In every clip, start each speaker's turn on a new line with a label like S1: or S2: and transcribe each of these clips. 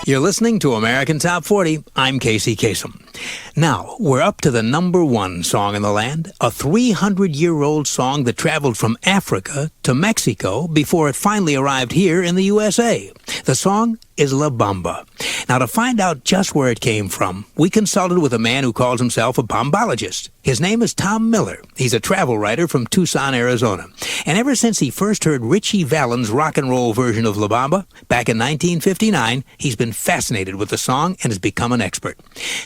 S1: You're listening to American Top 40. I'm Casey Kasem. Now, we're up to the number one song in the land, a 300-year-old song that traveled from Africa to Mexico before it finally arrived here in the USA. The song is La Bamba. Now, to find out just where it came from, we consulted with a man who calls himself a bombologist. His name is Tom Miller. He's a travel writer from Tucson, Arizona. And ever since he first heard Ritchie Valens' rock and roll version of La Bamba back in 1959, he's been fascinated with the song and has become an expert.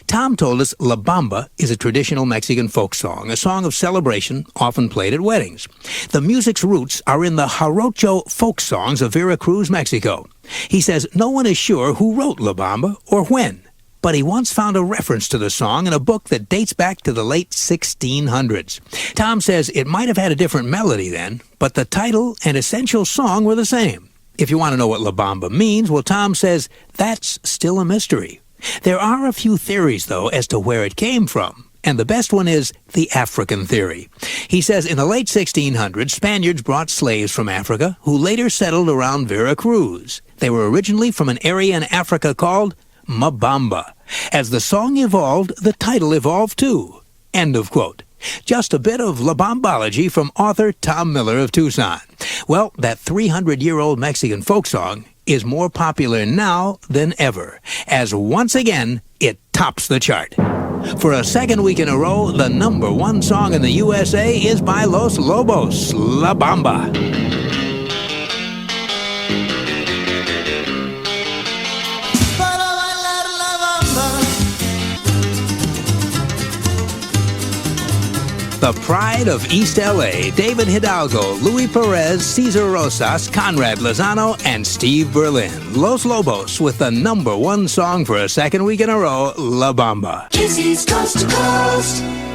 S1: Tom told us La Bamba is a traditional Mexican folk song, a song of celebration often played at weddings. The music's roots are in the Jarocho folk songs of Veracruz, Mexico. He says no one is sure who wrote La Bamba or when, but he once found a reference to the song in a book that dates back to the late 1600s. Tom says it might have had a different melody then, but the title and essential song were the same. If you want to know what La Bamba means, well, Tom says that's still a mystery. There are a few theories, though, as to where it came from. And the best one is the African theory. He says in the late 1600s, Spaniards brought slaves from Africa who later settled around Veracruz. They were originally from an area in Africa called Bamba. As the song evolved, the title evolved too. End of quote. Just a bit of La Bambology from author Tom Miller of Tucson. Well, that 300-year-old Mexican folk song is more popular now than ever, as once again, it tops the chart. For a second week in a row, the number one song in the USA is by Los Lobos, La Bamba. The pride of East L.A., David Hidalgo, Luis Perez, Cesar Rosas, Conrad Lozano, and Steve Berlin. Los Lobos with the number one song for a second week in a row, La Bamba.
S2: Casey's Coast to Coast.